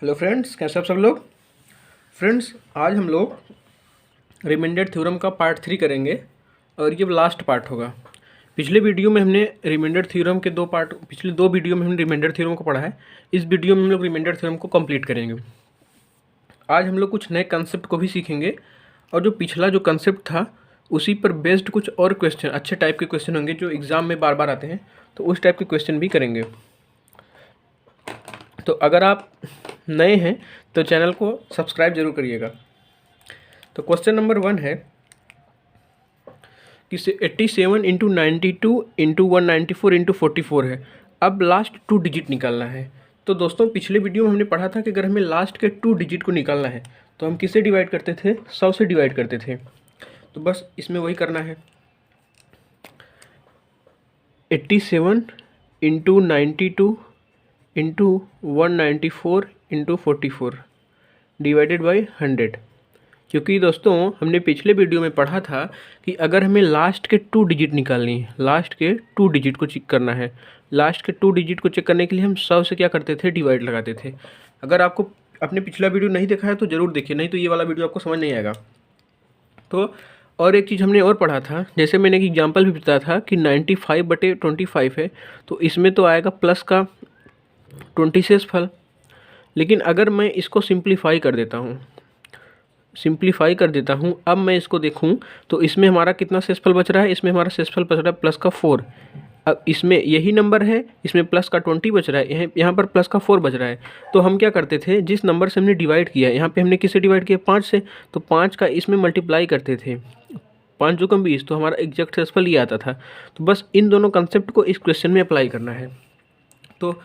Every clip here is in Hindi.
हेलो फ्रेंड्स, कैसे आप सब लोग। फ्रेंड्स, आज हम लोग रिमाइंडर थ्योरम का पार्ट 3 करेंगे और ये लास्ट पार्ट होगा। पिछले वीडियो में हमने रिमाइंडर थ्योरम के पिछले दो वीडियो में हमने रिमाइंडर थ्योरम को पढ़ा है। इस वीडियो में हम लोग रिमाइंडर थ्योरम को कंप्लीट करेंगे। आज हम लोग कुछ नए कंसेप्ट को भी सीखेंगे और जो पिछला जो कंसेप्ट था उसी पर बेस्ड कुछ और क्वेश्चन, अच्छे टाइप के क्वेश्चन होंगे जो एग्ज़ाम में बार बार आते हैं, तो उस टाइप के क्वेश्चन भी करेंगे। तो अगर आप नए हैं तो चैनल को सब्सक्राइब जरूर करिएगा। तो क्वेश्चन नंबर 1 है कि 87 इंटू 92 इंटू 194 इंटू 44 है। अब लास्ट 2 डिजिट निकालना है। तो दोस्तों, पिछले वीडियो में हमने पढ़ा था कि अगर हमें लास्ट के 2 डिजिट को निकालना है तो हम किससे डिवाइड करते थे? 100 से डिवाइड करते थे। तो बस इसमें वही करना है। 87 into 92 into 194 into 44 divided by 100। क्योंकि दोस्तों, हमने पिछले वीडियो में पढ़ा था कि अगर हमें लास्ट के 2 डिजिट निकालनी है, लास्ट के 2 डिजिट को चेक करना है, लास्ट के 2 डिजिट को चेक करने के लिए हम 100 से क्या करते थे? डिवाइड लगाते थे। अगर आपको अपने पिछला वीडियो नहीं देखा है तो ज़रूर देखिए, नहीं तो ये वाला वीडियो आपको समझ नहीं आएगा। तो और एक चीज़ हमने और पढ़ा था, जैसे मैंने एक एग्जाम्पल भी बताया था कि 95/25 है, तो इसमें तो आएगा प्लस का 20 शेषफल। लेकिन अगर मैं इसको सिंप्लीफाई कर देता हूँ, अब मैं इसको देखूँ तो इसमें हमारा कितना शेषफल बच रहा है? इसमें हमारा शेषफल बच रहा है प्लस का 4। अब इसमें यही नंबर है, इसमें प्लस का 20 बच रहा है, यहाँ पर प्लस का 4 बच रहा है। तो हम क्या करते थे, जिस नंबर से हमने डिवाइड किया, यहाँ पे हमने किससे डिवाइड किया? 5 से। तो 5 का इसमें मल्टीप्लाई करते थे, 5 दूनी 20, तो हमारा एग्जैक्ट शेषफल ये आता था। तो बस इन दोनों कंसेप्ट को इस क्वेश्चन में अप्लाई करना है। तो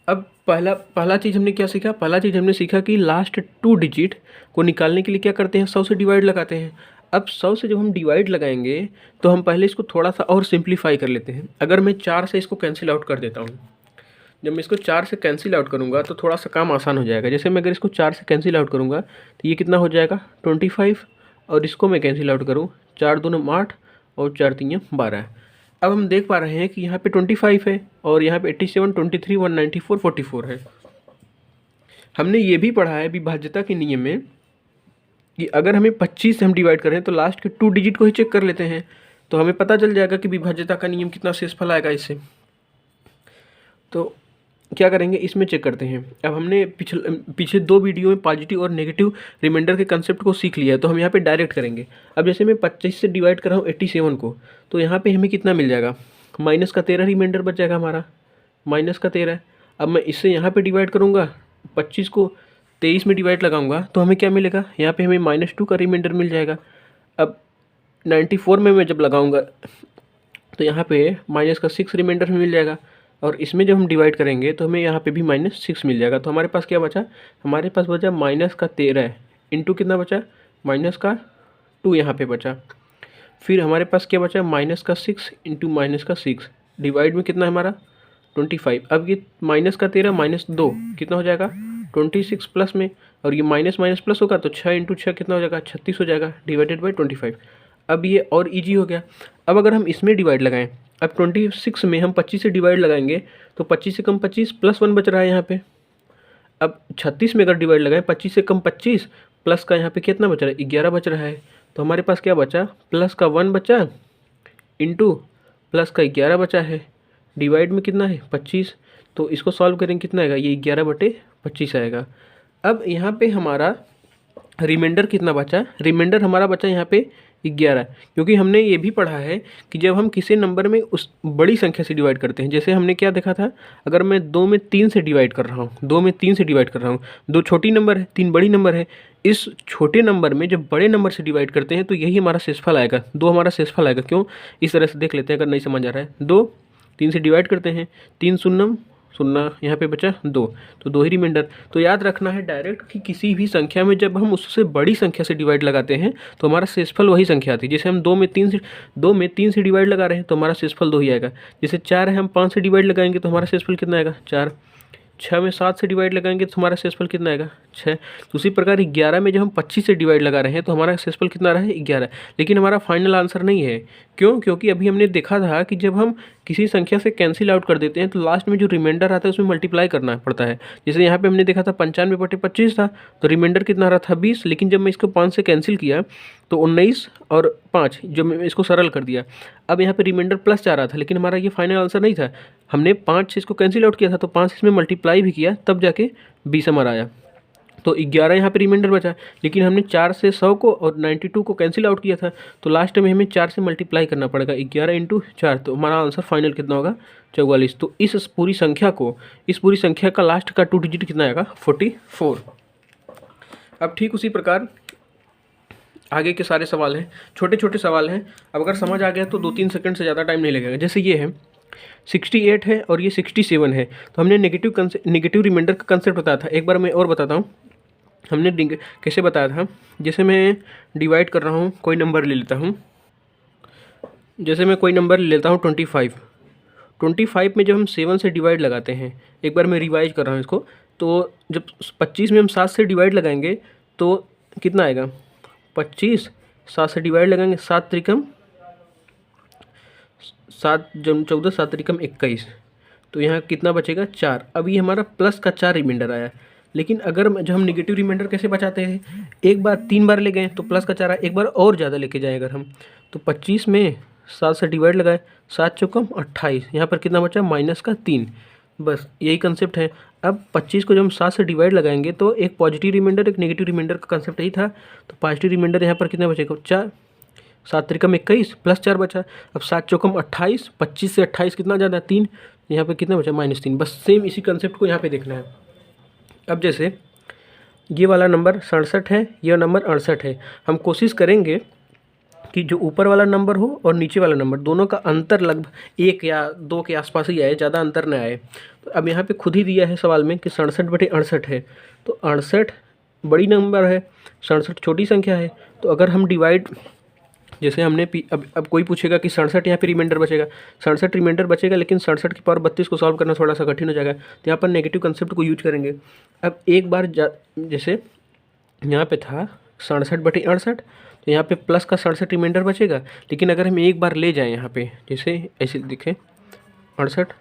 अब पहला चीज़ हमने क्या सीखा? पहला चीज़ हमने सीखा कि लास्ट 2 डिजिट को निकालने के लिए क्या करते हैं? 100 से डिवाइड लगाते हैं। अब 100 से जब हम डिवाइड लगाएंगे तो हम पहले इसको थोड़ा सा और सिंप्लीफाई कर लेते हैं। अगर मैं 4 से इसको कैंसिल आउट कर देता हूँ, जब मैं इसको 4 से कैंसिल आउट करूँगा तो थोड़ा सा काम आसान हो जाएगा। जैसे मैं अगर इसको 4 से कैंसिल आउट करूँगा तो ये कितना हो जाएगा? 25। और इसको मैं कैंसिल आउट करूँ, 4 दूनी 8 और 4 तीन 12। अब हम देख पा रहे हैं कि यहाँ पे 25 है और यहाँ पे 87, 23, 194, 44 है। हमने ये भी पढ़ा है विभाज्यता के नियम में कि अगर हमें 25 से हम डिवाइड करें तो लास्ट के 2 डिजिट को ही चेक कर लेते हैं, तो हमें पता चल जाएगा कि विभाज्यता का नियम कितना शेषफल आएगा इससे। तो क्या करेंगे, इसमें चेक करते हैं। अब हमने पिछले 2 वीडियो में पॉजिटिव और नेगेटिव रिमाइंडर के कंसेप्ट को सीख लिया है, तो हम यहाँ पे डायरेक्ट करेंगे। अब जैसे मैं 25 से डिवाइड कर रहा हूँ 87 को, तो यहाँ पे हमें कितना मिल जाएगा? माइनस का 13 रिमाइंडर बच जाएगा हमारा, माइनस का 13। अब मैं इससे यहाँ पे डिवाइड करूँगा, 25 को 23 में डिवाइड लगाऊंगा तो हमें क्या मिलेगा? यहाँ पे हमें -2 का रिमाइंडर मिल जाएगा। अब 94 में मैं जब लगाऊंगा तो यहाँ पे माइनस का 6 रिमाइंडर मिल जाएगा। और इसमें जब हम डिवाइड करेंगे तो हमें यहाँ पे भी -6 मिल जाएगा। तो हमारे पास क्या बचा? हमारे पास बचा माइनस का 13 इंटू कितना बचा? माइनस का 2 यहाँ पे बचा। फिर हमारे पास क्या बचा? माइनस का 6 इंटू माइनस का 6 डिवाइड में कितना है हमारा? 25। अब ये माइनस का 13 -2 कितना हो जाएगा? 26 प्लस में, और ये माइनस माइनस प्लस होगा तो 6 इंटू 6 कितना हो जाएगा? 36 हो जाएगा, डिवाइडेड बाई 25। अब ये और ईजी हो गया। अब अगर हम इसमें डिवाइड लगाएं, अब 26 में हम 25 से डिवाइड लगाएंगे तो 25 से कम 25 प्लस 1 बच रहा है यहाँ पे। अब 36 में अगर डिवाइड लगाएं, 25 से कम 25 प्लस का यहाँ पे कितना बच रहा है? 11 बच रहा है। तो हमारे पास क्या बचा? प्लस का 1 बचा इंटू प्लस का 11 बचा है, डिवाइड में कितना है? 25। तो इसको सॉल्व करेंगे, कितना आएगा? ये 11/25 आएगा। अब यहाँ पे हमारा रिमाइंडर कितना बचा? रिमाइंडर हमारा बचा यहाँ पे 11, क्योंकि हमने ये भी पढ़ा है कि जब हम किसी नंबर में उस बड़ी संख्या से डिवाइड करते हैं, जैसे हमने क्या देखा था, अगर मैं 2 में 3 से डिवाइड कर रहा हूँ, 2 में 3 से डिवाइड कर रहा हूँ, 2 छोटी नंबर है, 3 बड़ी नंबर है, इस छोटे नंबर में जब बड़े नंबर से डिवाइड करते हैं तो यही हमारा शेषफल आएगा, 2 हमारा शेषफल आएगा। क्यों? इस तरह से देख लेते हैं अगर नहीं समझ आ रहा है। 2 3 से डिवाइड करते हैं, 3 शून्य शून्य, यहाँ पे बचा 2, तो 2 ही रिमाइंडर। तो याद रखना है डायरेक्ट कि किसी भी संख्या में जब हम उससे बड़ी संख्या से डिवाइड लगाते हैं तो हमारा शेषफल वही संख्या आती है। जैसे हम 2 में 3 से डिवाइड लगा रहे हैं तो हमारा शेषफल 2 ही आएगा। जैसे 4 है, हम 5 से डिवाइड लगाएंगे तो हमारा शेषफल कितना आएगा? 4। 6 में 7 से डिवाइड लगाएंगे तो हमारा शेषफल कितना आएगा 6। तो उसी प्रकार 11 में जब हम 25 से डिवाइड लगा रहे हैं तो हमारा शेषफल कितना रहा है 11। लेकिन हमारा फाइनल आंसर नहीं है। क्यों? क्योंकि अभी हमने देखा था कि जब हम किसी संख्या से कैंसिल आउट कर देते हैं तो लास्ट में जो रिमाइंडर आता है उसमें मल्टीप्लाई करना पड़ता है। जैसे यहाँ पे हमने देखा था 95/25 था, तो रिमाइंडर कितना रहा था 20। लेकिन जब मैं इसको 5 से कैंसिल किया तो 19 और 5, जब मैं इसको सरल कर दिया, अब यहाँ पे रिमाइंडर प्लस जा रहा था, लेकिन हमारा ये फाइनल आंसर नहीं था। हमने 5 से इसको कैंसिल आउट किया था, तो 5 इसमें मल्टीप्लाई भी किया, तब जाके 20 हमारा आया। तो 11 यहाँ पे रिमाइंडर बचा। लेकिन हमने 4 से 100 को और 92 को कैंसिल आउट किया था, तो लास्ट में हमें 4 से मल्टीप्लाई करना पड़ेगा। 11 × 4, तो हमारा आंसर फाइनल कितना होगा 44। तो इस पूरी संख्या का लास्ट का 2 डिजिट कितना आएगा 44। अब ठीक उसी प्रकार आगे के सारे सवाल हैं, छोटे छोटे सवाल हैं। अब अगर समझ आ गया तो 2-3 सेकंड से ज़्यादा टाइम नहीं लगेगा। जैसे ये है 68 है और ये 67 है, तो हमने नेगेटिव रिमाइंडर का कंसेप्ट बताया था। एक बार मैं और बताता हूँ हमने कैसे बताया था। जैसे मैं डिवाइड कर रहा हूँ, कोई नंबर ले लेता हूँ, जैसे मैं कोई नंबर ले लेता हूँ 25 में जब हम 7 से डिवाइड लगाते हैं, एक बार मैं रिवाइज कर रहा हूँ इसको, तो जब 25 में हम 7 से डिवाइड लगाएंगे तो कितना आएगा 25, 7 से डिवाइड लगाएंगे 7 त्रिकम 7 जब 14, 7 त्रिकम 21, तो यहाँ कितना बचेगा 4। अभी हमारा प्लस का 4 रिमाइंडर आया। लेकिन अगर जब हम नेगेटिव रिमाइंडर कैसे बचाते हैं, एक बार 3 बार ले गए तो प्लस का 4 आया, एक बार और ज़्यादा लेके जाए अगर हम, तो 25 में 7 से डिवाइड लगाए, 7 चौकम 28, यहाँ पर कितना बचा माइनस का 3। बस यही कंसेप्ट है। अब 25 को जब हम 7 से डिवाइड लगाएंगे तो एक पॉजिटिव रिमाइंडर एक नेगेटिव रिमाइंडर का कंसेप्ट यही था। तो पॉजिटिव रिमाइंडर यहाँ पर कितना बचेगा 4, 7 त्रिकम 21 प्लस 4 बचा। अब 7 चौकम 28, 25 से 28 कितना ज़्यादा 3, यहाँ पे कितना बचा -3। बस सेम इसी कंसेप्ट को यहाँ पे देखना है। अब जैसे ये वाला नंबर 67 है, ये नंबर 68 है, हम कोशिश करेंगे कि जो ऊपर वाला नंबर हो और नीचे वाला नंबर दोनों का अंतर लगभग 1 या 2 के आसपास ही आए, ज़्यादा अंतर न आए। तो अब यहाँ पे खुद ही दिया है सवाल में कि 67/68 है, तो 68 बड़ी नंबर है, 67 छोटी संख्या है। तो अगर हम डिवाइड, जैसे हमने अब कोई पूछेगा कि 67 यहाँ पे रिमाइंडर बचेगा, 67 रिमाइंडर बचेगा, लेकिन 67 की पावर 32 को सॉल्व करना थोड़ा सा कठिन हो जाएगा, तो यहाँ पर नेगेटिव कंसेप्ट को यूज करेंगे। अब एक बार जैसे यहाँ पे था 67/68, तो यहाँ पे प्लस का 67 रिमाइंडर बचेगा। लेकिन अगर हम एक बार ले जाएँ यहाँ पे, जैसे ऐसे दिखे 68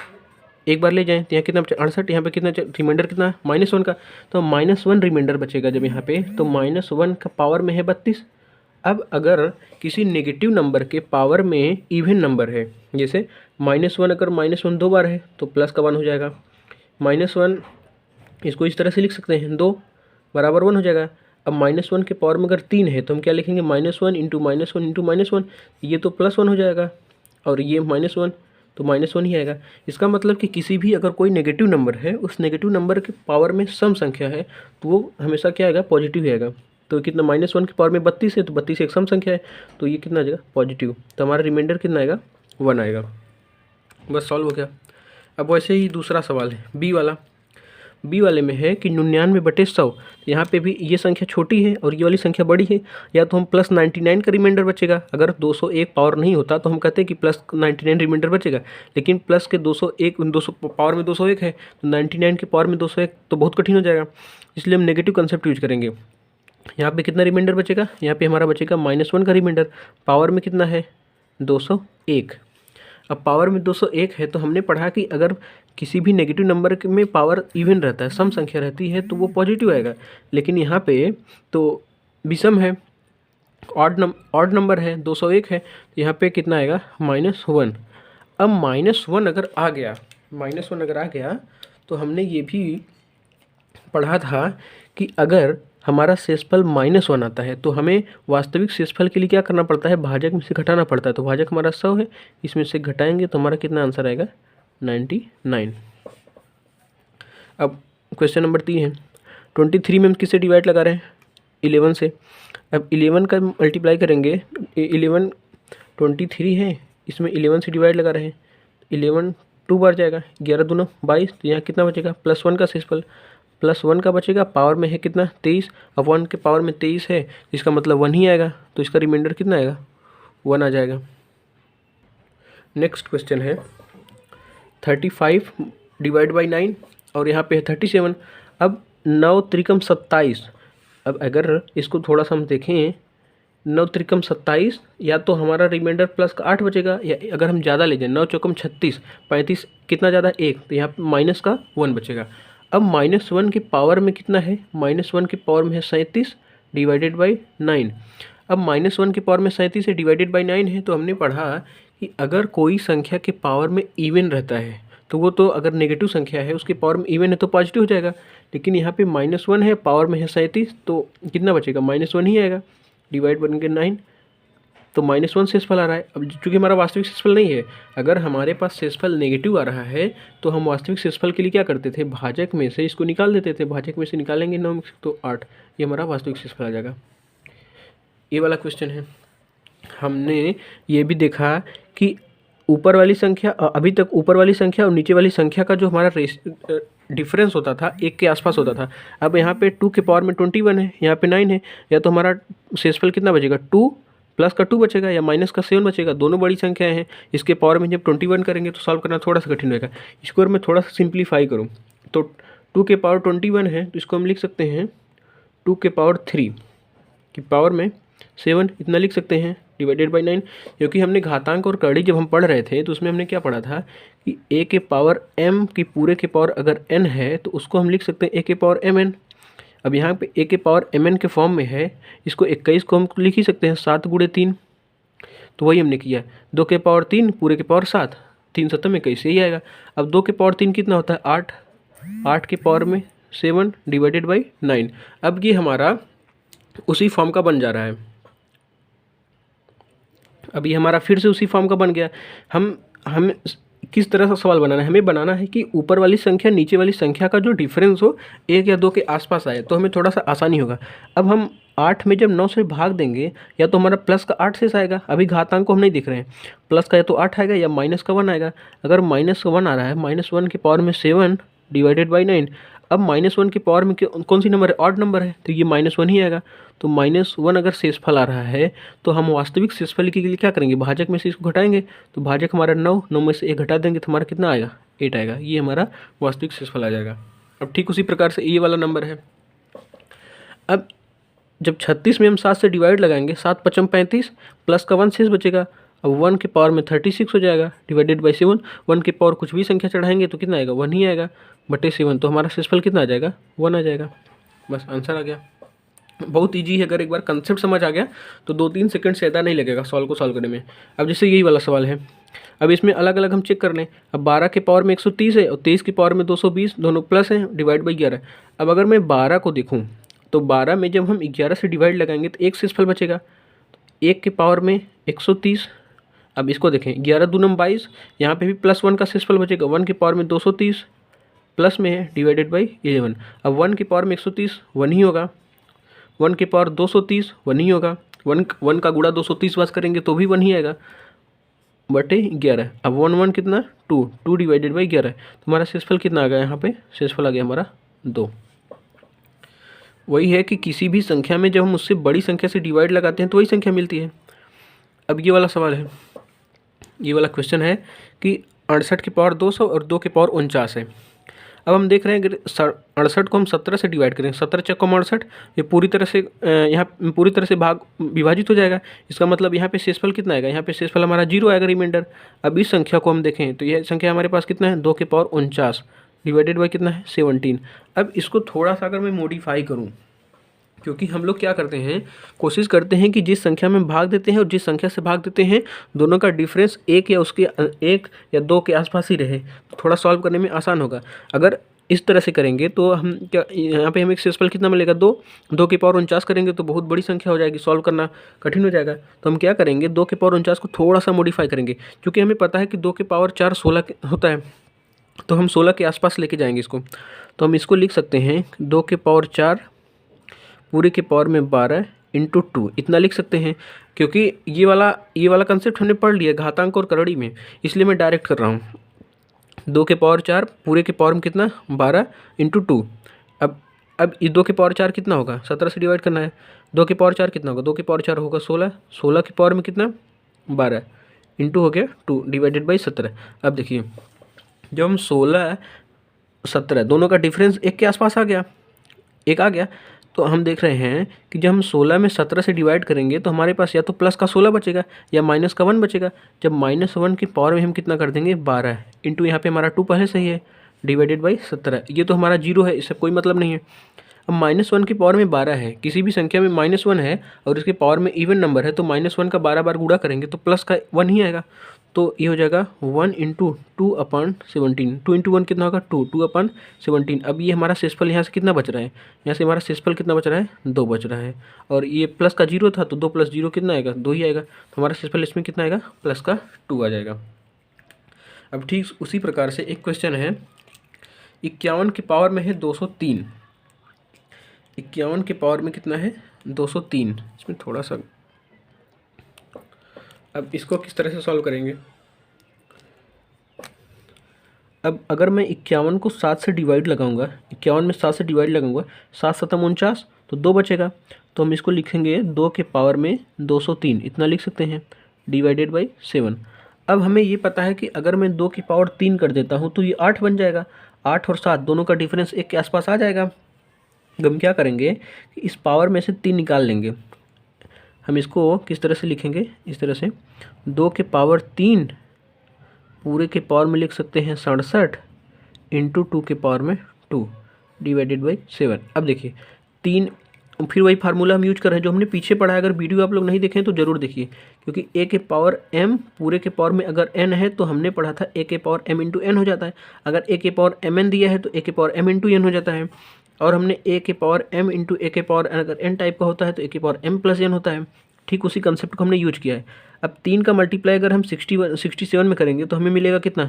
एक बार ले जाएँ तो यहाँ कितना बचा 68, यहाँ पे कितना रिमाइंडर कितना -1 का, तो -1 रिमाइंडर बचेगा जब यहाँ पे, तो -1 का पावर में है 32। अब अगर किसी नेगेटिव नंबर के पावर में इवन नंबर है, जैसे -1, अगर -1 2 बार है तो प्लस का 1 हो जाएगा। -1 इसको इस तरह से लिख सकते हैं, 2 बराबर 1 हो जाएगा। अब -1 के पावर में अगर 3 है तो हम क्या लिखेंगे -1 × -1 × -1, ये तो +1 हो जाएगा, और ये -1 तो -1 ही आएगा। इसका मतलब कि किसी भी अगर कोई नेगेटिव नंबर है, उस नेगेटिव नंबर के पावर में सम संख्या है तो वो हमेशा क्या आएगा पॉजिटिव आएगा। तो कितना -1 की पावर में 32 है, तो 32 एक सम संख्या है, तो ये कितना आ जाएगा पॉजिटिव। तो हमारा रिमाइंडर कितना आएगा 1 आएगा। बस सॉल्व हो गया। अब वैसे ही दूसरा सवाल है बी वाले में है कि 99/100, यहाँ पे भी ये संख्या छोटी है और ये वाली संख्या बड़ी है, या तो हम +99 का रिमाइंडर बचेगा। अगर 201 पावर नहीं होता तो हम कहते हैं कि +99 रिमाइंडर बचेगा, लेकिन प्लस के 200 पावर में 201 है, तो 99 के पावर में 201 तो बहुत कठिन हो जाएगा, इसलिए हम नेगेटिव कंसेप्ट यूज करेंगे। यहाँ पे कितना रिमाइंडर बचेगा, यहाँ पे हमारा बचेगा -1 का रिमाइंडर, पावर में कितना है 201। अब पावर में 201 है तो हमने पढ़ा कि अगर किसी भी नेगेटिव नंबर में पावर इवन रहता है, सम संख्या रहती है, तो वो पॉजिटिव आएगा। लेकिन यहाँ पे तो विषम है, ऑड नंबर है, 201 है, तो यहाँ पे कितना आएगा -1। अब -1 अगर आ गया तो हमने ये भी पढ़ा था कि अगर हमारा शेषफल -1 आता है तो हमें वास्तविक शेषफल के लिए क्या करना पड़ता है, भाजक में से घटाना पड़ता है। तो भाजक हमारा 100 है, इसमें से घटाएंगे तो हमारा कितना आंसर आएगा 99। अब क्वेश्चन नंबर 3 है, 23 में हम किससे डिवाइड लगा रहे हैं 11 से। अब 11 का मल्टीप्लाई करेंगे, 11 23 है, इसमें 11 से डिवाइड लगा रहे हैं, 11 2 बार जाएगा, 11 दूना 22, तो यहाँ कितना बचेगा +1 का शेषफल, +1 का बचेगा, पावर में है कितना 23, अब 1 के पावर में 23 है, इसका मतलब 1 ही आएगा, तो इसका रिमाइंडर कितना आएगा 1 आ जाएगा। नेक्स्ट क्वेश्चन है 35 ÷ 9, और यहाँ पे है 37। अब 9 त्रिकम 27। अब अगर इसको थोड़ा सा हम देखें, 9 त्रिकम 27, या तो हमारा रिमाइंडर प्लस का 8 बचेगा, या अगर हम ज़्यादा ले जाए 9 चौकम 36, 35 कितना ज़्यादा 1, तो यहाँ पे माइनस का 1 बचेगा। अब -1 की पावर में कितना है, -1 की पावर में है 37 डिवाइडेड बाई 9। अब -1 की पावर में 37 है डिवाइडेड बाई 9 है, तो हमने पढ़ा कि अगर कोई संख्या के पावर में इवन रहता है तो वो तो अगर नेगेटिव संख्या है उसकी पावर में इवन है तो पॉजिटिव हो जाएगा। लेकिन यहाँ पे -1 है, पावर में है 37, तो कितना बचेगा, -1 ही आएगा, डिवाइड बन के 9, तो -1 शेषफल आ रहा है। अब चूंकि हमारा वास्तविक शेषफल नहीं है, अगर हमारे पास शेषफल नेगेटिव आ रहा है तो हम वास्तविक शेषफल के लिए क्या करते थे, भाजक में से इसको निकाल देते थे। भाजक में से निकालेंगे 9 तो 8, ये हमारा वास्तविक शेषफल आ जाएगा। ये वाला क्वेश्चन है। हमने ये भी देखा कि ऊपर वाली संख्या, अभी तक ऊपर वाली संख्या और नीचे वाली संख्या का जो हमारा डिफरेंस होता था 1 के आसपास होता था। अब यहाँ पे 2 के पावर में 21 है, यहाँ पे 9 है, या तो हमारा शेषफल कितना बचेगा, 2 प्लस का 2 बचेगा या माइनस का 7 बचेगा। दोनों बड़ी संख्याएं हैं, इसके पावर में जब 21 करेंगे तो सॉल्व करना थोड़ा सा कठिन रहेगा। इसको अगर मैं थोड़ा सा सिंप्लीफाई करूँ तो 2 के पावर 21 है, तो इसको हम लिख सकते हैं 2 के पावर 3 की पावर में 7, इतना लिख सकते हैं, डिवाइडेड बाई 9। क्योंकि हमने घातांक और कड़ी जब हम पढ़ रहे थे तो उसमें हमने क्या पढ़ा था कि a के पावर m की पूरे के पावर अगर n है तो उसको हम लिख सकते हैं a के पावर mn। अब यहाँ पे a के पावर mn के फॉर्म में है, इसको 21 को हम लिख ही सकते हैं 7 गुणे 3, तो वही हमने किया। 2 के पावर 3 पूरे के पावर 7, 3 7 21 यही आएगा। अब 2 के पावर 3 कितना होता है 8, 8 के पावर में 7 डिवाइडेड बाई 9। अब ये हमारा उसी फॉर्म का बन जा रहा है। अब ये हमारा फिर से उसी फॉर्म का बन गया। हम किस तरह का सवाल बनाना है, हमें बनाना है कि ऊपर वाली संख्या नीचे वाली संख्या का जो डिफरेंस हो 1 या 2 के आसपास आए, तो हमें थोड़ा सा आसानी होगा। अब हम 8 में जब 9 से भाग देंगे या तो हमारा प्लस का 8 शेष आएगा, अभी घातांक को हम नहीं दिख रहे हैं, प्लस का या तो 8 आएगा या माइनस का 1 आएगा। अगर माइनस का 1 आ रहा है, -1 की पावर में 7 डिवाइडेड बाई 9। अब -1 की पावर में कौन सी नंबर है, ऑड नंबर है, तो ये -1 ही आएगा। तो -1 अगर शेषफल आ रहा है तो हम वास्तविक शेषफल के लिए क्या करेंगे, भाजक में से इसको घटाएंगे, तो भाजक हमारा 9 में से 1 घटा देंगे तो हमारा कितना आएगा, 8 आएगा। ये हमारा वास्तविक शेषफल आ जाएगा। अब ठीक उसी प्रकार से ये वाला नंबर है। अब जब 36 में हम 7 से डिवाइड लगाएंगे, 7 पचम 35, प्लस का 1 शेष बचेगा। अब 1 के पावर में 36 हो जाएगा, डिवाइडेड बाई 7। 1 के पावर कुछ भी संख्या चढ़ाएंगे तो कितना आएगा, 1 ही आएगा, बटे 7, तो हमारा शेषफल कितना आ जाएगा, 1 आ जाएगा। बस आंसर आ गया। बहुत ईजी है, अगर एक बार कंसेप्ट समझ आ गया तो 2-3 सेकंड से ज़्यादा नहीं लगेगा सॉल्व को सॉल्व करने में। अब जैसे यही वाला सवाल है, अब इसमें अलग अलग हम चेक कर लें। अब 12 के पावर में 130 है और 23 की पावर में 220, दोनों प्लस हैं, डिवाइड बाई 11। अब अगर मैं 12 को देखूँ तो 12 में जब हम 11 से डिवाइड लगाएंगे तो एक शेषफल बचेगा, 1 के पावर में 130। अब इसको देखें, 11 दूनम 22, यहाँ पे भी +1 का शेषफल बचेगा, 1 की पावर में 230 प्लस में है, डिवाइडेड बाई 11। अब 1 की पावर में 130 1 ही होगा, 1 की पावर 230 1 ही होगा, 1 का गुणा 230 वास करेंगे तो भी 1 ही आएगा, बटे 11। अब 1 कितना 2 डिवाइडेड बाई 11, तो हमारा शेषफल कितना आ गया, यहाँ पे शेषफल आ गया हमारा 2। वही है कि किसी भी संख्या में जब हम उससे बड़ी संख्या से डिवाइड लगाते हैं तो वही संख्या मिलती है। अब ये वाला सवाल है, ये वाला क्वेश्चन है कि 68 की पावर 200 और 2 की पावर 49 है। अब हम देख रहे हैं कि 68 को हम 17 से डिवाइड करें, 17 चक्का 68, ये पूरी तरह से यहाँ पूरी तरह से भाग विभाजित हो जाएगा। इसका मतलब यहाँ पे शेषफल कितना आएगा, यहाँ पे शेषफल हमारा 0 आएगा, रिमाइंडर। अब इस संख्या को हम देखें तो यह संख्या हमारे पास कितना है, 2 की पावर 49 डिवाइडेड बाई कितना है 17। अब इसको थोड़ा सा अगर मैं मॉडिफाई करूँ, क्योंकि हम लोग क्या करते हैं, कोशिश करते हैं कि जिस संख्या में भाग देते हैं और जिस संख्या से भाग देते हैं दोनों का डिफरेंस 1 या उसके 1 या 2 के आसपास ही रहे, तो थोड़ा सॉल्व करने में आसान होगा। अगर इस तरह से करेंगे तो हम क्या, यहाँ पे हमें शेषफल कितना मिलेगा, 2 की पावर 49 करेंगे तो बहुत बड़ी संख्या हो जाएगी, सॉल्व करना कठिन हो जाएगा। तो हम क्या करेंगे, 2 की पावर 49 को थोड़ा सा मॉडिफाई करेंगे, क्योंकि हमें पता है कि 2 की पावर 4 16 होता है, तो हम 16 के आसपास लेके जाएंगे इसको। तो हम इसको लिख सकते हैं 2 की पावर 4 पूरे के पावर में 12 इंटू 2, इतना लिख सकते हैं। क्योंकि ये वाला कंसेप्ट हमने पढ़ लिया घातांक और करड़ी में, इसलिए मैं डायरेक्ट कर रहा हूँ। 2 के पावर 4 पूरे के पावर में कितना 12 इंटू 2। अब ये 2 के पावर 4 कितना होगा, 17 से डिवाइड करना है। 2 के पावर 4 कितना होगा, 2 के पावर 4 होगा 16, 16 की पावर में कितना 12 इंटू हो गया 2 डिवाइडेड बाई 17। अब देखिए, जब हम 16 17, दोनों का डिफरेंस एक के आसपास आ गया, एक आ गया। तो हम देख रहे हैं कि जब हम 16 में 17 से डिवाइड करेंगे तो हमारे पास या तो प्लस का 16 बचेगा या माइनस का 1 बचेगा। जब -1 की पावर में हम कितना कर देंगे 12 इंटू यहाँ पे हमारा 2 पहले से ही है डिवाइडेड बाई 17। ये तो हमारा 0 है, इससे कोई मतलब नहीं है। अब -1 की पावर में 12 है, किसी भी संख्या में -1 है और इसके पावर में इवन नंबर है तो -1 का 12 बार गुणा करेंगे तो प्लस का 1 ही आएगा। तो ये हो जाएगा 1 इंटू 2/17। 2 इंटू 1 कितना होगा 2, 2/17। अब ये हमारा शेषफल यहाँ से कितना बच रहा है, यहाँ से हमारा शेषफल कितना बच रहा है 2 बच रहा है। और ये प्लस का 0 था तो 2 + 0 कितना आएगा 2 ही आएगा। तो हमारा शेषफल इसमें कितना आएगा प्लस का 2 आ जाएगा। अब ठीक उसी प्रकार से एक क्वेश्चन है 51 की पावर में है 203। 51 के पावर में कितना है 203। इसमें थोड़ा सा, अब इसको किस तरह से सॉल्व करेंगे। अब अगर मैं 51 को 7 से डिवाइड लगाऊंगा, 51 में 7 से डिवाइड लगाऊंगा, 7 7 49 तो 2 बचेगा। तो हम इसको लिखेंगे 2 के पावर में 203, इतना लिख सकते हैं डिवाइडेड बाई 7। अब हमें ये पता है कि अगर मैं 2 की पावर 3 कर देता हूँ तो ये 8 बन जाएगा। 8 और 7 दोनों का डिफरेंस एक के आसपास आ जाएगा। हम क्या करेंगे कि इस पावर में से 3 निकाल लेंगे। हम इसको किस तरह से लिखेंगे, इस तरह से 2 के पावर 3 पूरे के पावर में लिख सकते हैं 67 इंटू 2 के पावर में 2 डिवाइडेड बाई 7। अब देखिए 3, फिर वही फार्मूला हम यूज कर रहे हैं जो हमने पीछे पढ़ा है। अगर वीडियो आप लोग नहीं देखें तो ज़रूर देखिए, क्योंकि a के पावर m पूरे के पावर में अगर n है तो हमने पढ़ा था a के पावर m इंटू n हो जाता है। अगर a के पावर mn दिया है तो a के पावर m इंटू n हो जाता है। और हमने a के पावर m इंटू a के पावर n, अगर n टाइप का होता है तो a के पावर m प्लस n होता है। ठीक उसी कंसेप्ट को हमने यूज किया है। अब 3 का मल्टीप्लाई अगर हम 67 में करेंगे तो हमें मिलेगा कितना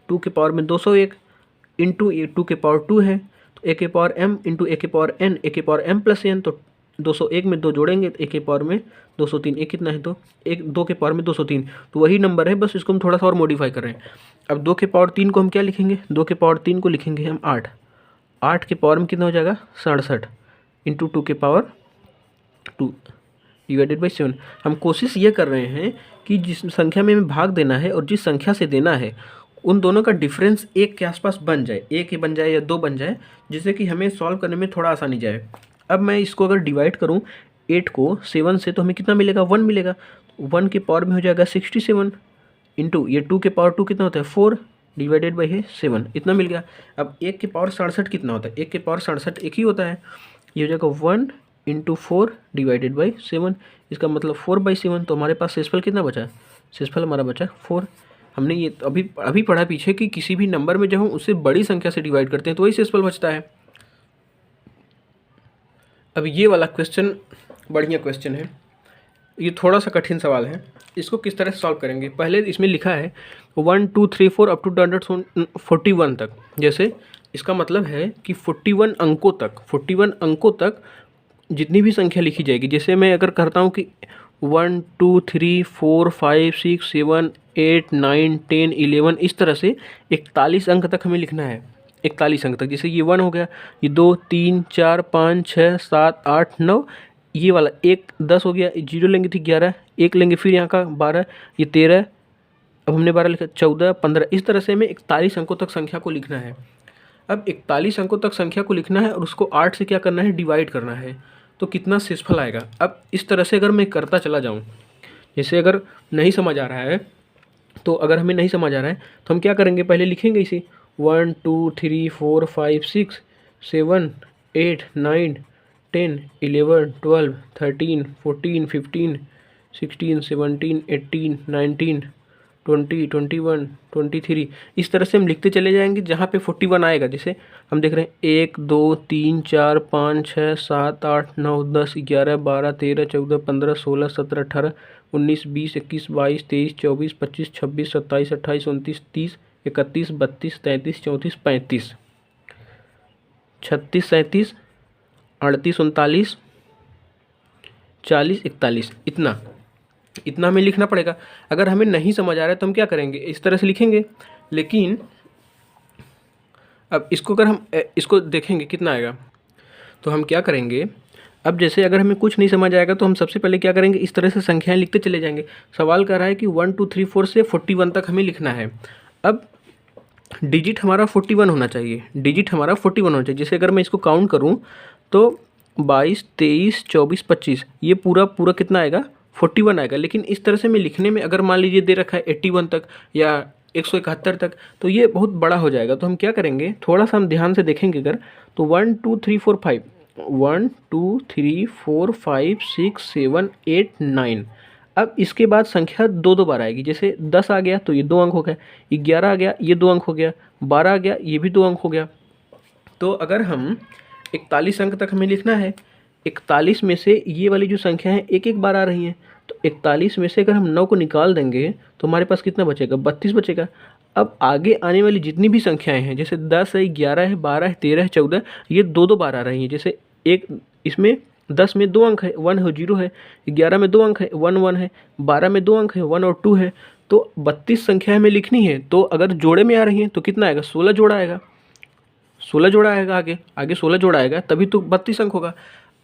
2 के पावर में 201 इंटू 2 के पावर 2 है तो a के पावर m इंटू a के पावर n, a के पावर m प्लस n। तो 201 में 2 जोड़ेंगे तो a के पावर में 203, एक कितना है तो 2 के पावर में 203, तो वही नंबर है, बस इसको हम थोड़ा सा और मॉडिफाई कर रहे हैं। अब 2 के पावर 3 को हम क्या लिखेंगे, 2 के पावर 3 को लिखेंगे हम 8। 8 के पावर में कितना हो जाएगा 67 इंटू 2 के पावर 2 डिवाइडेड बाई 7। हम कोशिश ये कर रहे हैं कि जिस संख्या में हमें भाग देना है और जिस संख्या से देना है उन दोनों का डिफरेंस 1 के आसपास बन जाए, 1 ही बन जाए या 2 बन जाए, जिससे कि हमें सॉल्व करने में थोड़ा आसानी जाए। अब मैं इसको अगर डिवाइड करूं 8 को 7 से तो हमें कितना मिलेगा 1 मिलेगा। 1 के पावर में हो जाएगा 67 इंटू ये 2 के पावर 2 कितना होता है 4 डिवाइडेड बाई है 7, इतना मिल गया। अब 1 के पावर 67 कितना होता है, 1 के पावर 67 एक ही होता है। ये हो जाएगा 1 इंटू 4 डिवाइडेड बाई 7, इसका मतलब 4/7। तो हमारे पास शेषफल कितना बचा है, शेषफल हमारा बचा 4। हमने ये अभी पढ़ा पीछे कि किसी भी नंबर में जब हम उससे बड़ी संख्या से डिवाइड करते हैं तो वही शेषफल बचता है। अब ये वाला क्वेश्चन बढ़िया क्वेश्चन है, ये थोड़ा सा कठिन सवाल है। इसको किस तरह से सॉल्व करेंगे, पहले इसमें लिखा है 1 2 3 4 अप टू 241 तक। जैसे इसका मतलब है कि 41 अंकों तक जितनी भी संख्या लिखी जाएगी। जैसे मैं अगर करता हूँ कि 1 2 3 4 5 6 7 8 9 10 11, इस तरह से 41 अंक तक हमें लिखना है। 41 अंक तक, जैसे ये 1 हो गया, ये 2 3 4 5 6 7 8 9, ये वाला 1 10 हो गया, 0 लेंगे तो 11, 1 लेंगे फिर यहाँ का 12, ये 13, अब हमने 12 लिखा, 14 15, इस तरह से हमें 41 अंकों तक संख्या को लिखना है। अब 41 अंकों तक संख्या को लिखना है और उसको 8 से क्या करना है डिवाइड करना है, तो कितना शेषफल आएगा। अब इस तरह से अगर मैं करता चला जाऊँ, जैसे अगर नहीं समझ आ रहा है तो अगर हमें नहीं समझ आ रहा है तो हम क्या करेंगे, पहले लिखेंगे इसे 1 2 3 4 5 6 7 8 9 10 11 12 13 14 15 16 17 18 19 20 21 23, इस तरह से हम लिखते चले जाएंगे जहाँ पे 41 आएगा। जैसे हम देख रहे हैं 1 2 3 4 5 6 7 8 9 10 11 12 13 14 15 16 17 18 19 20 21 22 23 24 25 26 27 28 29 30 31 32 33 34 35 36 37 38 39 40 41, इतना हमें लिखना पड़ेगा। अगर हमें नहीं समझ आ रहा है तो हम क्या करेंगे, इस तरह से लिखेंगे। लेकिन अब इसको अगर हम इसको देखेंगे कितना आएगा, तो हम क्या करेंगे, अब जैसे अगर हमें कुछ नहीं समझ आएगा तो हम सबसे पहले क्या करेंगे, इस तरह से संख्याएं लिखते चले जाएंगे। सवाल कर रहा है कि 1 2 3 4 से 41 तक हमें लिखना है। अब डिजिट हमारा 41 होना चाहिए, डिजिट हमारा 41 होना चाहिए। जैसे अगर मैं इसको काउंट करूँ तो 22, 23, 24, 25, ये पूरा पूरा कितना आएगा, 41 आएगा। लेकिन इस तरह से मैं लिखने में अगर मान लीजिए दे रखा है 81 तक या 171 तक, तो ये बहुत बड़ा हो जाएगा। तो हम क्या करेंगे, थोड़ा सा हम ध्यान से देखेंगे अगर, तो 1 2 3 4 5, 1 2 3 4 5 6 7 8 9। अब इसके बाद संख्या दो दो बार आएगी। जैसे 10 आ गया तो ये 2 अंक हो गया, 11 आ गया ये 2 अंक हो गया, 12 आ गया ये भी 2 अंक हो गया। तो अगर हम 41 अंक तक हमें लिखना है, 41 में से ये वाली जो संख्या है एक एक बार आ रही हैं, तो 41 में से अगर हम 9 को निकाल देंगे तो हमारे पास कितना बचेगा, 32 बचेगा। अब आगे आने वाली जितनी भी संख्याएं हैं, जैसे 10 है, 11 है, 12 है, 13 है, 14, ये दो दो बार आ रही हैं। जैसे एक इसमें 10 में 2 अंक है, 1 है 0 है, 11 में 2 अंक है, 1 1 है, 12 में 2 अंक है, 1 और 2 है। तो 32 संख्या हमें लिखनी है, तो अगर जोड़े में आ रही हैं तो कितना आएगा, 16 जोड़ा आएगा, 16 जोड़ा आएगा, आगे आगे 16 जोड़ा आएगा, तभी तो 32 अंक होगा।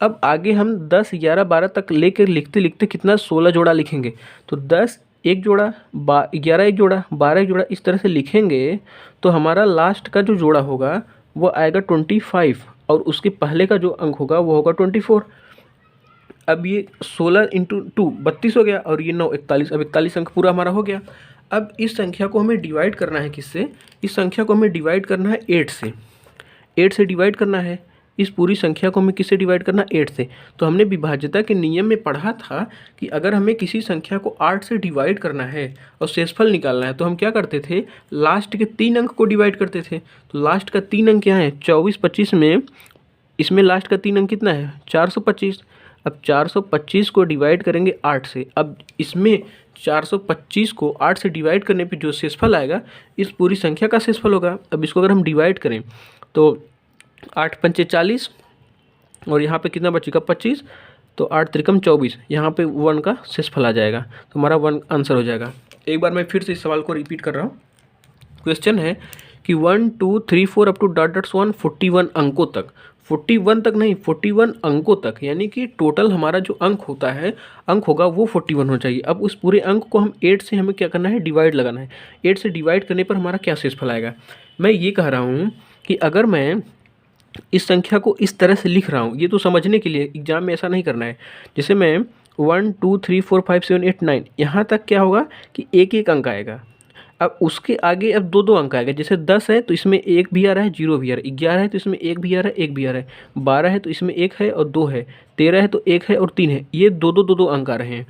अब आगे हम 10 11 12 तक लेकर लिखते लिखते कितना 16 जोड़ा लिखेंगे। तो 10 एक जोड़ा, 11 एक जोड़ा, 12 एक जोड़ा, इस तरह से लिखेंगे तो हमारा लास्ट का जो जोड़ा होगा वो आएगा 25, और उसके पहले का जो अंक होगा वो होगा 24। अब ये 16 इंटू 2 32 हो गया, और ये 9 41, अब 41 अंक पूरा हमारा हो गया। अब इस संख्या को हमें डिवाइड करना है किससे, इस संख्या को हमें डिवाइड करना है 8 से, 8 से डिवाइड करना है। इस पूरी संख्या को हमें किससे डिवाइड करना, 8 से। तो हमने विभाज्यता के नियम में पढ़ा था कि अगर हमें किसी संख्या को 8 से डिवाइड करना है और शेषफल निकालना है तो हम क्या करते थे, लास्ट के 3 अंक को डिवाइड करते थे। तो लास्ट का 3 अंक क्या है, 24 25 में, इसमें लास्ट का 3 अंक कितना है, 425। अब 425 को डिवाइड करेंगे 8 से। अब इसमें 425 को 8 से डिवाइड करने पे जो शेषफल आएगा इस पूरी संख्या का शेषफल होगा। अब इसको अगर हम डिवाइड करें तो 8 पंचे 40, और यहाँ पे कितना बचेगा 25, तो 8 त्रिकम 24, यहाँ पे 1 का शेषफल आ जाएगा, तो हमारा 1 आंसर हो जाएगा। एक बार मैं फिर से इस सवाल को रिपीट कर रहा हूँ। क्वेश्चन है कि 1 2 3 4 अप टू डॉट डॉट 1 41 अंकों तक, 41 तक नहीं 41 अंकों तक, यानी कि टोटल हमारा जो अंक होता है, अंक होगा वो 41 होना चाहिए। अब उस पूरे अंक को हम 8 से हमें क्या करना है, डिवाइड लगाना है। 8 से डिवाइड करने पर हमारा क्या शेषफल आएगा। मैं ये कह रहा हूँ कि अगर मैं इस संख्या को इस तरह से लिख रहा हूँ, ये तो समझने के लिए, एग्जाम में ऐसा नहीं करना है। जैसे मैं 1 2 3 4 5 7 8 9, यहाँ तक क्या होगा कि एक एक अंक आएगा। अब उसके आगे अब दो दो अंक आएगा। जैसे 10 है तो इसमें एक भी आ रहा है, 0 भी आ रहा है, 11 है तो इसमें एक भी आ रहा है, एक भी आ रहा है, 12 है तो इसमें एक है और 2 है, 13 है तो एक है और 3 है, ये दो दो दो दो अंक आ रहे हैं।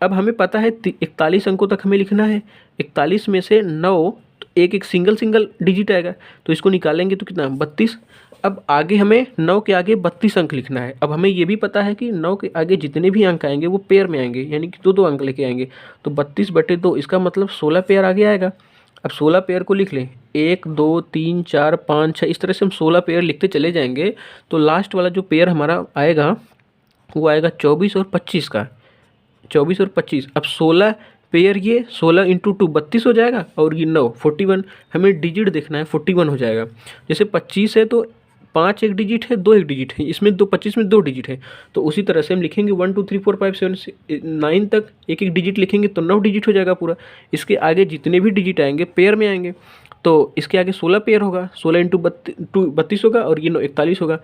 अब हमें पता है 41 अंकों तक हमें लिखना है। 41 में से 9, तो एक एक सिंगल सिंगल डिजिट आएगा, तो इसको निकालेंगे तो कितना 32। अब आगे हमें 9 के आगे 32 अंक लिखना है। अब हमें ये भी पता है कि 9 के आगे जितने भी अंक आएंगे वो पेयर में आएंगे, यानी कि दो दो अंक लेके आएंगे। तो 32/2, इसका मतलब 16 पेयर आगे आएगा। अब 16 पेयर को लिख लें, 1 2 3 4 5 6, इस तरह से हम 16 पेयर लिखते चले जाएंगे। तो लास्ट वाला जो पेयर हमारा आएगा वो आएगा 24 और 25 का, 24 और 25। अब 16 पेयर, ये 16 इंटू 2 32 हो जाएगा, और ये 9 41, हमें डिजिट देखना है, 41 हो जाएगा। जैसे 25 है तो 5 एक डिजिट है, 2 एक डिजिट है, इसमें 25 में 2 डिजिट है। तो उसी तरह से हम लिखेंगे 1 2 3 4 5 7 9 तक एक एक डिजिट लिखेंगे तो 9 डिजिट हो जाएगा पूरा। इसके आगे जितने भी डिजिट आएंगे पेयर में आएंगे, तो इसके आगे 16 पेयर होगा, 16 इंटू 32 होगा, और ये 9 41 होगा।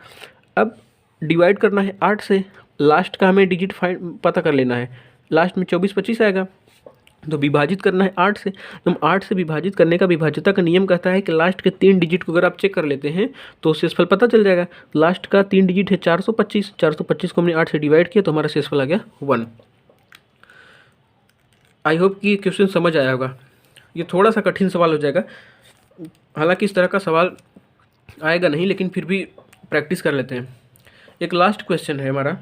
अब डिवाइड करना है 8 से, लास्ट का हमें डिजिट फाइंड पता कर लेना है। लास्ट में 24 25 आएगा, तो विभाजित करना है 8 से। तो हम 8 से विभाजित करने का विभाज्यता का नियम कहता है कि लास्ट के 3 डिजिट को अगर आप चेक कर लेते हैं तो शेषफल पता चल जाएगा। लास्ट का 3 डिजिट है 425, 425 को हमने 8 से डिवाइड किया तो हमारा शेषफल आ गया 1। आई होप कि क्वेश्चन समझ आया होगा। ये थोड़ा सा कठिन सवाल हो जाएगा, हालांकि इस तरह का सवाल आएगा नहीं, लेकिन फिर भी प्रैक्टिस कर लेते हैं। एक लास्ट क्वेश्चन है हमारा।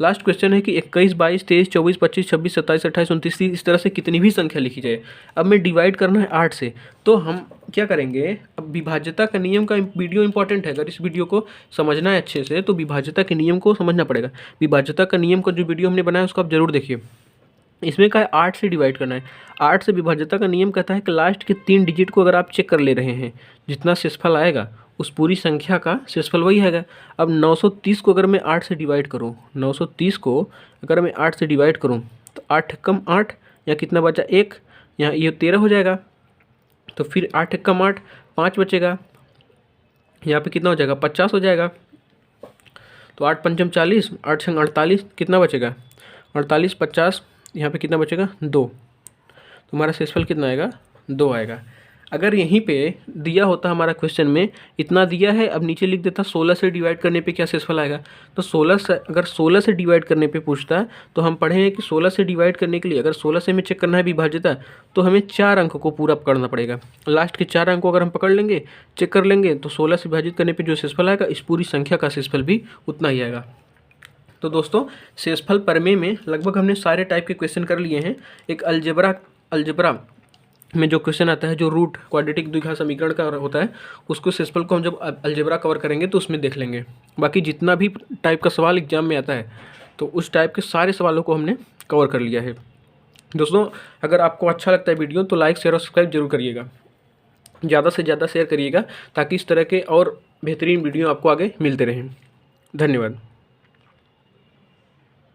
लास्ट क्वेश्चन है कि 21 22 23 24 25 26 27 28 29 30, इस तरह से कितनी भी संख्या लिखी जाए। अब मैं डिवाइड करना है 8 से, तो हम क्या करेंगे, अब विभाज्यता का नियम का वीडियो इंपॉर्टेंट है। अगर इस वीडियो को समझना है अच्छे से तो विभाज्यता के नियम को समझना पड़ेगा। विभाज्यता का नियम का जो वीडियो हमने बनाया उसको आप जरूर देखिए। इसमें क्या है, 8 से डिवाइड करना है। 8 से विभाज्यता का नियम कहता है कि लास्ट के 3 डिजिट को अगर आप चेक कर ले रहे हैं, जितना शेषफल आएगा उस पूरी संख्या का शेषफल वही आएगा। अब 930 को अगर मैं 8 से डिवाइड करूं, 930 को अगर मैं 8 से डिवाइड करूं तो 8 कम 8, या कितना बचा 1, यहाँ ये 13 हो जाएगा। तो फिर 8 एकम 8, 5 बचेगा। यहाँ पे कितना हो जाएगा, 50 हो जाएगा। तो 8 पंचम 40, 8 छंग 48, कितना बचेगा 48, 50, यहाँ पे कितना बचेगा 2। तो हमारा शेषफल कितना आएगा, 2 आएगा। अगर यहीं पे दिया होता हमारा क्वेश्चन में इतना दिया है, अब नीचे लिख देता 16 से डिवाइड करने पे क्या शेषफल आएगा। तो 16 से, अगर 16 से डिवाइड करने पे पूछता है तो हम पढ़े हैं कि 16 से डिवाइड करने के लिए अगर 16 से हमें चेक करना है विभाज्यता, तो हमें 4 अंक को पूरा पकड़ना पड़ेगा। लास्ट के 4 अंक को अगर हम पकड़ लेंगे, चेक कर लेंगे, तो 16 से विभाजित करने पर जो शेषफल आएगा इस पूरी संख्या का शेषफल भी उतना ही आएगा। तो दोस्तों शेषफल प्रमेय में लगभग हमने सारे टाइप के क्वेश्चन कर लिए हैं। एक अलजेब्रा में जो क्वेश्चन आता है, जो रूट क्वाड्रेटिक द्विघात समीकरण का होता है, उसको शेषफल को हम जब अलजेब्रा कवर करेंगे तो उसमें देख लेंगे। बाकी जितना भी टाइप का सवाल एग्जाम में आता है तो उस टाइप के सारे सवालों को हमने कवर कर लिया है। दोस्तों अगर आपको अच्छा लगता है वीडियो तो लाइक शेयर और सब्सक्राइब जरूर करिएगा, ज़्यादा से ज़्यादा शेयर करिएगा ताकि इस तरह के और बेहतरीन वीडियो आपको आगे मिलते रहें। धन्यवाद।